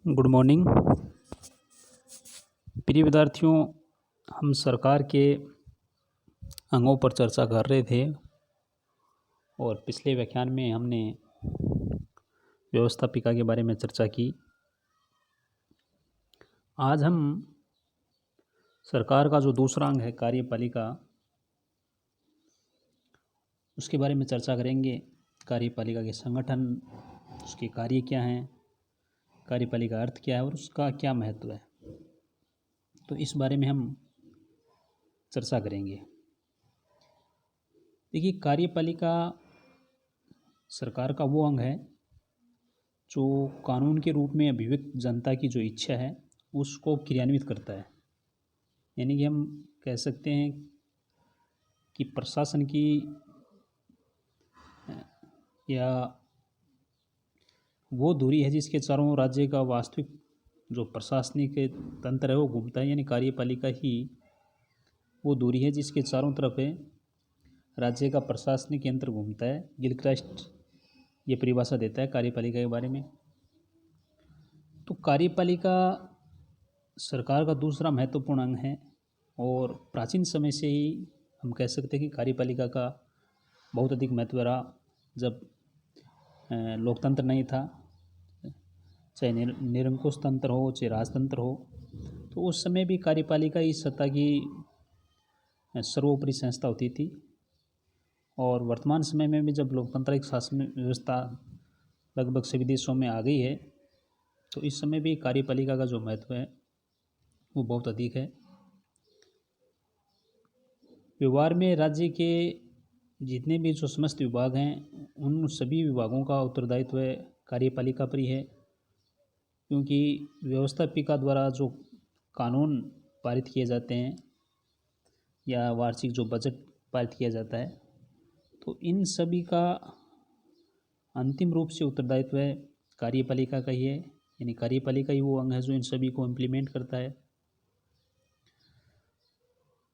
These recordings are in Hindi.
गुड मॉर्निंग प्रिय विद्यार्थियों। हम सरकार के अंगों पर चर्चा कर रहे थे और पिछले व्याख्यान में हमने व्यवस्थापिका के बारे में चर्चा की। आज हम सरकार का जो दूसरा अंग है कार्यपालिका, उसके बारे में चर्चा करेंगे। कार्यपालिका के संगठन, उसके कार्य क्या हैं, कार्यपालिका अर्थ क्या है और उसका क्या महत्व है, तो इस बारे में हम चर्चा करेंगे। देखिए, कार्यपालिका सरकार का वो अंग है जो कानून के रूप में अभिव्यक्त जनता की जो इच्छा है उसको क्रियान्वित करता है। यानी कि हम कह सकते हैं कि प्रशासन की या वो धुरी है जिसके चारों राज्य का वास्तविक जो प्रशासनिक तंत्र है वो घूमता है। यानी कार्यपालिका ही वो धुरी है जिसके चारों तरफ है राज्य का प्रशासनिक यंत्र घूमता है। गिलक्रास्ट ये परिभाषा देता है कार्यपालिका के बारे में। तो कार्यपालिका सरकार का दूसरा महत्वपूर्ण अंग है और प्राचीन समय से ही हम कह सकते हैं कि कार्यपालिका का बहुत अधिक महत्व रहा। जब लोकतंत्र नहीं था, चाहे निरंकुश तंत्र हो चाहे राजतंत्र हो, तो उस समय भी कार्यपालिका इस सत्ता की सर्वोपरि संस्था होती थी। और वर्तमान समय में भी जब लोकतांत्रिक शासन व्यवस्था लगभग सभी देशों में आ गई है, तो इस समय भी कार्यपालिका का जो महत्व है वो बहुत अधिक है। व्यवहार में राज्य के जितने भी जो समस्त विभाग हैं उन सभी विभागों का उत्तरदायित्व कार्यपालिका पर ही है, क्योंकि व्यवस्थापिका द्वारा जो कानून पारित किए जाते हैं या वार्षिक जो बजट पारित किया जाता है, तो इन सभी का अंतिम रूप से उत्तरदायित्व कार्यपालिका का ही है। यानी कार्यपालिका ही वो अंग है जो इन सभी को इम्प्लीमेंट करता है।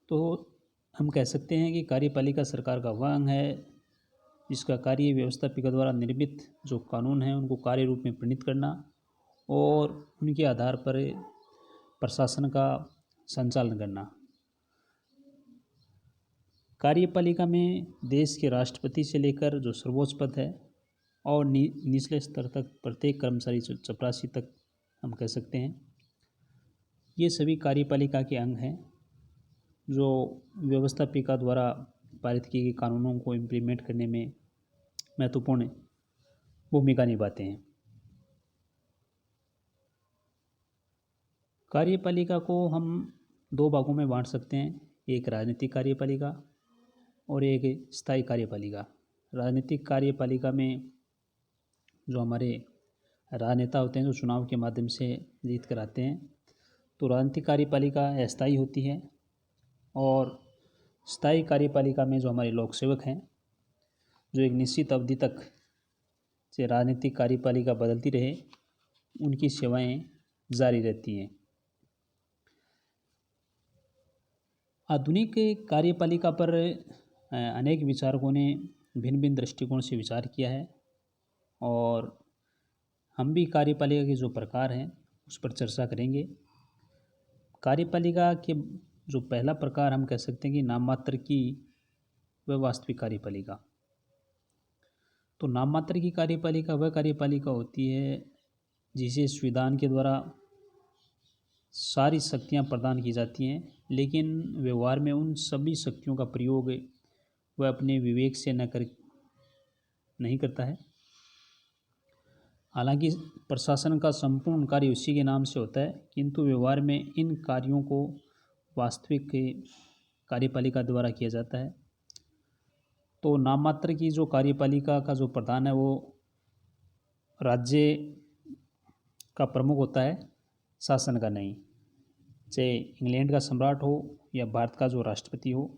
तो हम कह सकते हैं कि कार्यपालिका सरकार का वह अंग है जिसका कार्य व्यवस्थापिका द्वारा निर्मित जो कानून है उनको कार्य रूप में प्रणीत करना और उनके आधार पर प्रशासन का संचालन करना। कार्यपालिका में देश के राष्ट्रपति से लेकर जो सर्वोच्च पद है और निचले स्तर तक प्रत्येक कर्मचारी चपरासी तक हम कह सकते हैं, ये सभी कार्यपालिका के अंग हैं जो व्यवस्थापिका द्वारा पारित किए गए कानूनों को इम्प्लीमेंट करने में महत्वपूर्ण भूमिका निभाते हैं। कार्यपालिका को हम दो भागों में बांट सकते हैं, एक राजनीतिक कार्यपालिका और एक स्थायी कार्यपालिका। राजनीतिक कार्यपालिका में जो हमारे राजनेता होते हैं जो चुनाव के माध्यम से जीत कर आते हैं, तो राजनीतिक कार्यपालिका अस्थायी होती है। और स्थायी कार्यपालिका में जो हमारे लोक सेवक हैं जो एक निश्चित अवधि तक से राजनीतिक कार्यपालिका बदलती रहे उनकी सेवाएं जारी रहती हैं। आधुनिक कार्यपालिका पर अनेक विचारकों ने भिन्न भिन्न दृष्टिकोण से विचार किया है और हम भी कार्यपालिका के जो प्रकार हैं उस पर चर्चा करेंगे। कार्यपालिका के जो पहला प्रकार हम कह सकते हैं कि नाम मात्र की व वास्तविक कार्यपालिका। तो नाम मात्र की कार्यपालिका वह कार्यपालिका होती है जिसे संविधान के द्वारा सारी शक्तियां प्रदान की जाती हैं, लेकिन व्यवहार में उन सभी शक्तियों का प्रयोग वह अपने विवेक से नहीं करता है। हालांकि प्रशासन का संपूर्ण कार्य उसी के नाम से होता है, किंतु व्यवहार में इन कार्यों को वास्तविक कार्यपालिका द्वारा किया जाता है। तो नाम मात्र की जो कार्यपालिका का जो प्रधान है वो राज्य का प्रमुख होता है, शासन का नहीं। चाहे इंग्लैंड का सम्राट हो या भारत का जो राष्ट्रपति हो,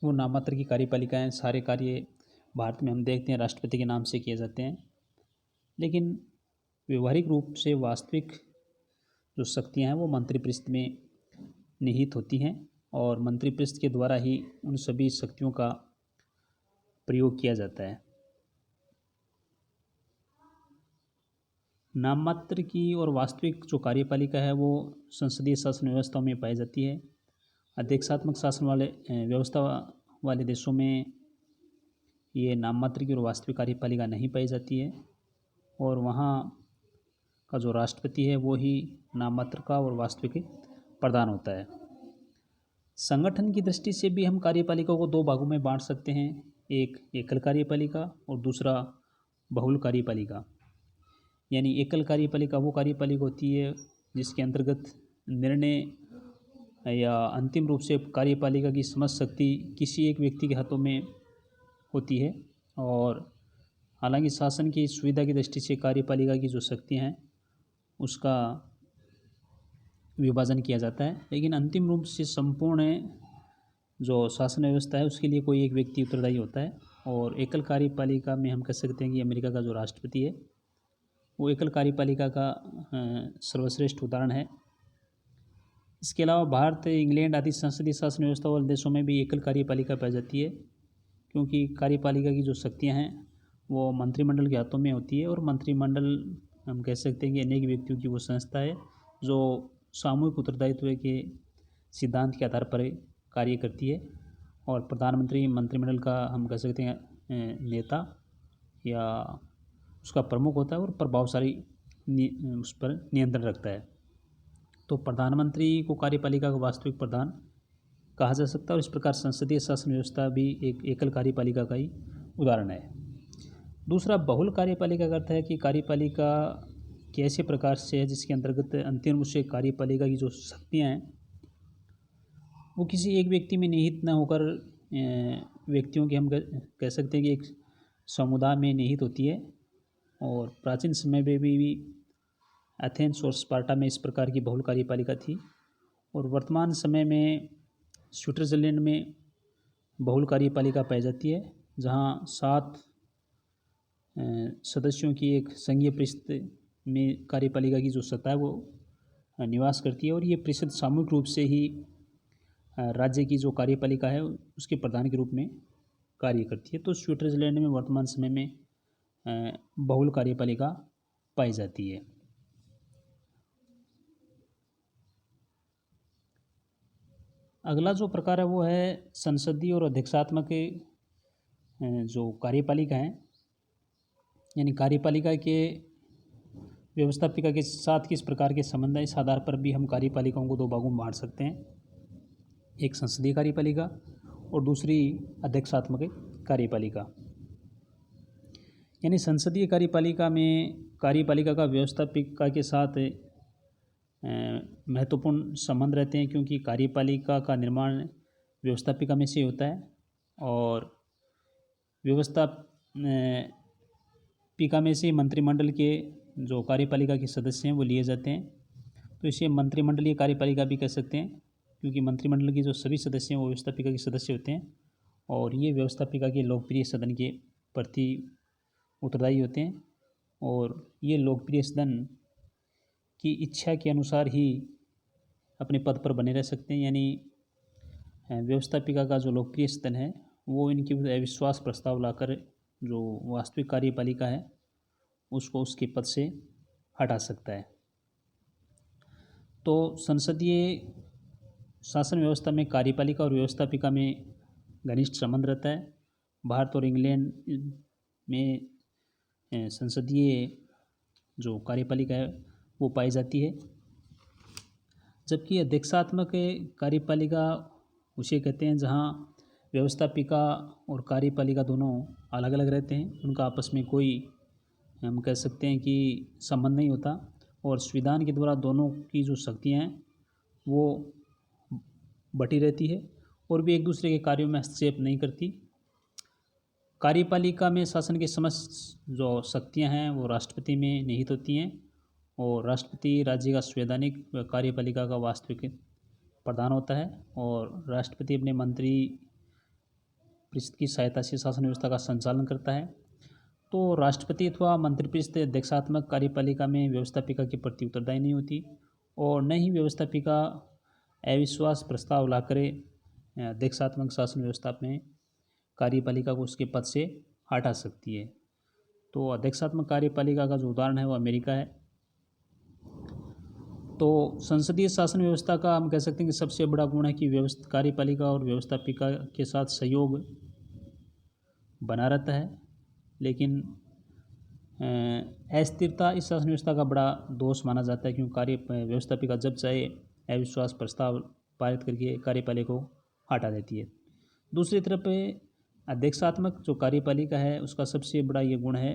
वो नाम मात्र की कार्यपालिकाएं सारे कार्य भारत में हम देखते हैं राष्ट्रपति के नाम से किए जाते हैं, लेकिन व्यवहारिक रूप से वास्तविक जो शक्तियां हैं वो मंत्रिपरिषद में निहित होती हैं और मंत्रिपरिषद के द्वारा ही उन सभी शक्तियों का प्रयोग किया जाता है। नाममात्र की और वास्तविक जो कार्यपालिका है वो संसदीय शासन व्यवस्थाओं में पाई जाती है। अध्यक्षात्मक शासन वाले व्यवस्था वाले देशों में ये नाममात्र की और वास्तविक कार्यपालिका नहीं पाई जाती है, और वहाँ का जो राष्ट्रपति है वो ही नाममात्र का और वास्तविक प्रधान होता है। संगठन की दृष्टि से भी हम कार्यपालिका को दो भागों में बांट सकते हैं, एक एकल कार्यपालिका और दूसरा बहुल कार्यपालिका। यानी एकल कार्यपालिका वो कार्यपालिका होती है जिसके अंतर्गत निर्णय या अंतिम रूप से कार्यपालिका की समझ शक्ति किसी एक व्यक्ति के हाथों में होती है, और हालांकि शासन की सुविधा की दृष्टि से कार्यपालिका की जो शक्तियाँ हैं उसका विभाजन किया जाता है, लेकिन अंतिम रूप से संपूर्ण जो शासन व्यवस्था है उसके लिए कोई एक व्यक्ति उत्तरदायी होता है। और एकल कार्यपालिका में हम कह सकते हैं कि अमेरिका का जो राष्ट्रपति है वो एकल कार्यपालिका का सर्वश्रेष्ठ उदाहरण है। इसके अलावा भारत, इंग्लैंड आदि संसदीय शासन व्यवस्था वाले देशों में भी एकल कार्यपालिका पाई जाती है, क्योंकि कार्यपालिका की जो शक्तियाँ हैं वो मंत्रिमंडल के हाथों में होती है, और मंत्रिमंडल हम कह सकते हैं कि अनेक व्यक्तियों की वो संस्था है जो सामूहिक उत्तरदायित्व के सिद्धांत के आधार पर कार्य करती है। और प्रधानमंत्री मंत्रिमंडल का हम कह सकते हैं नेता या उसका प्रमुख होता है और प्रभावशाली उस पर नियंत्रण रखता है। तो प्रधानमंत्री को कार्यपालिका का वास्तविक प्रधान कहा जा सकता है, और इस प्रकार संसदीय शासन व्यवस्था भी एक एकल कार्यपालिका का ही उदाहरण है। दूसरा बहुल कार्यपालिका का अर्थ है कि कार्यपालिका कैसे प्रकार से है जिसके अंतर्गत अंतिम रूप से कार्यपालिका की जो शक्तियाँ हैं वो किसी एक व्यक्ति में निहित न होकर व्यक्तियों की हम कह सकते हैं कि एक समुदाय में निहित होती है। और प्राचीन समय में भी एथेंस और स्पार्टा में इस प्रकार की बहुल कार्यपालिका थी, और वर्तमान समय में स्विट्जरलैंड में बहुल कार्यपालिका पाई जाती है, जहाँ 7 सदस्यों की एक संघीय परिषद में कार्यपालिका की जो सत्ता है वो निवास करती है, और ये परिषद सामूहिक रूप से ही राज्य की जो कार्यपालिका है उसके प्रधान के रूप में कार्य करती है। तो स्विट्जरलैंड में वर्तमान समय में बहुल कार्यपालिका पाई जाती है। अगला जो प्रकार है वो है संसदीय और अध्यक्षात्मक जो कार्यपालिका हैं, यानी कार्यपालिका के व्यवस्थापिका के साथ किस प्रकार के संबंध है, इस आधार पर भी हम कार्यपालिकाओं को दो भागों में बांट सकते हैं, एक संसदीय कार्यपालिका और दूसरी अध्यक्षात्मक कार्यपालिका। यानी संसदीय कार्यपालिका में कार्यपालिका का व्यवस्थापिका के साथ महत्वपूर्ण संबंध रहते हैं, क्योंकि कार्यपालिका का निर्माण व्यवस्थापिका में से होता है, और व्यवस्थापिका में से मंत्रिमंडल के जो कार्यपालिका के सदस्य हैं वो लिए जाते हैं। तो इसे मंत्रिमंडलीय कार्यपालिका भी कह सकते हैं, क्योंकि मंत्रिमंडल के जो सभी सदस्य हैं वो व्यवस्थापिका के सदस्य होते हैं, और ये व्यवस्थापिका के लोकप्रिय सदन के प्रति उत्तरदायी होते हैं, और ये लोकप्रिय सदन की इच्छा के अनुसार ही अपने पद पर बने रह सकते हैं। यानी व्यवस्थापिका का जो लोकप्रिय सदन है वो इनके अविश्वास प्रस्ताव लाकर जो वास्तविक कार्यपालिका है उसको उसके पद से हटा सकता है। तो संसदीय शासन व्यवस्था में कार्यपालिका और व्यवस्थापिका में घनिष्ठ संबंध रहता है। भारत और इंग्लैंड में संसदीय जो कार्यपालिका है वो पाई जाती है, जबकि अध्यक्षात्मक कार्यपालिका उसे कहते हैं जहां व्यवस्थापिका और कार्यपालिका दोनों अलग अलग रहते हैं, उनका आपस में कोई हम कह सकते हैं कि संबंध नहीं होता, और संविधान के द्वारा दोनों की जो शक्तियाँ हैं वो बटी रहती है और भी एक दूसरे के कार्यों में हस्तक्षेप नहीं करती। कार्यपालिका में शासन के समस्त जो शक्तियाँ हैं वो राष्ट्रपति में निहित होती हैं, और राष्ट्रपति राज्य का संवैधानिक कार्यपालिका का वास्तविक प्रधान होता है, और राष्ट्रपति अपने मंत्री परिषद की सहायता से शासन व्यवस्था का संचालन करता है। तो राष्ट्रपति अथवा मंत्रिपरिषद अध्यक्षात्मक कार्यपालिका में व्यवस्थापिका के प्रति उत्तरदायी नहीं होती, और न ही व्यवस्थापिका अविश्वास प्रस्ताव लाकर अध्यक्षात्मक शासन व्यवस्था में कार्यपालिका को उसके पद से हटा सकती है। तो अध्यक्षात्मक कार्यपालिका का जो उदाहरण है वो अमेरिका है, तो संसदीय शासन व्यवस्था का हम कह सकते हैं कि सबसे बड़ा गुण है कि कार्यपालिका और व्यवस्थापिका के साथ सहयोग बना रहता है। लेकिन अस्थिरता इस शासन व्यवस्था का बड़ा दोष माना जाता है, क्योंकि व्यवस्थापिका जब चाहे अविश्वास प्रस्ताव पारित करके कार्यपालिका को हटा देती है। दूसरी तरफ अध्यक्षात्मक जो कार्यपालिका है उसका सबसे बड़ा ये गुण है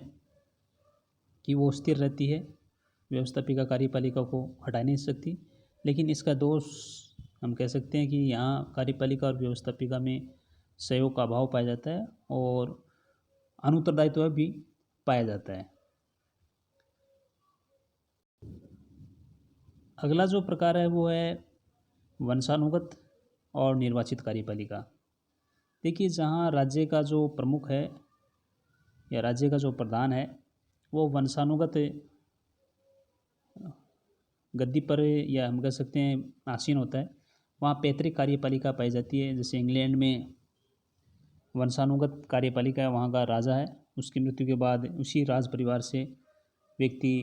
कि वो स्थिर रहती है, व्यवस्थापिका कार्यपालिका को हटा नहीं सकती। लेकिन इसका दोष हम कह सकते हैं कि यहाँ कार्यपालिका और व्यवस्थापिका में सहयोग का अभाव पाया जाता है और अनुत्तरदायित्व भी पाया जाता है। अगला जो प्रकार है वो है वंशानुगत और निर्वाचित कार्यपालिका। देखिए, जहाँ राज्य का जो प्रमुख है या राज्य का जो प्रधान है वो वंशानुगत गद्दी पर या हम कह सकते हैं आसीन होता है, वहाँ पैतृक कार्यपालिका पाई जाती है। जैसे इंग्लैंड में वंशानुगत कार्यपालिका है, वहाँ का राजा है, उसकी मृत्यु के बाद उसी राज परिवार से व्यक्ति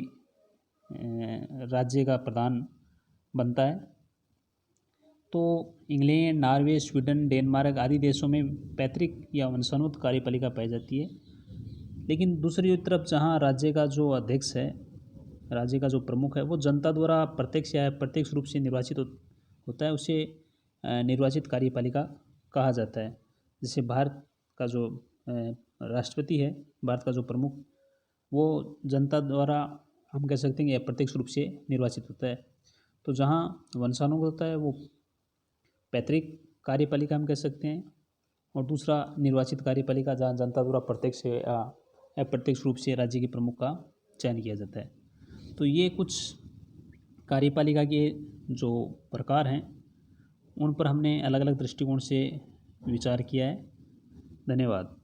राज्य का प्रधान बनता है। तो इंग्लैंड, नॉर्वे, स्वीडन, डेनमार्क आदि देशों में पैतृक या वंशानुगत कार्यपालिका पाई जाती है। लेकिन दूसरी तरफ जहाँ राज्य का जो अध्यक्ष है, राज्य का जो प्रमुख है, वो जनता द्वारा प्रत्यक्ष या अप्रत्यक्ष रूप से निर्वाचित होता है, उसे निर्वाचित कार्यपालिका कहा जाता है। जैसे भारत का जो राष्ट्रपति है, भारत का जो प्रमुख, वो जनता द्वारा हम कह सकते हैं कि अप्रत्यक्ष रूप से निर्वाचित होता है। तो जहाँ वंशानुगत होता है वो पैतृक कार्यपालिका हम कह सकते हैं, और दूसरा निर्वाचित कार्यपालिका जहाँ जनता द्वारा प्रत्यक्ष या अप्रत्यक्ष रूप से राज्य के प्रमुख का चयन किया जाता है। तो ये कुछ कार्यपालिका के जो प्रकार हैं उन पर हमने अलग अलग दृष्टिकोण से विचार किया है। धन्यवाद।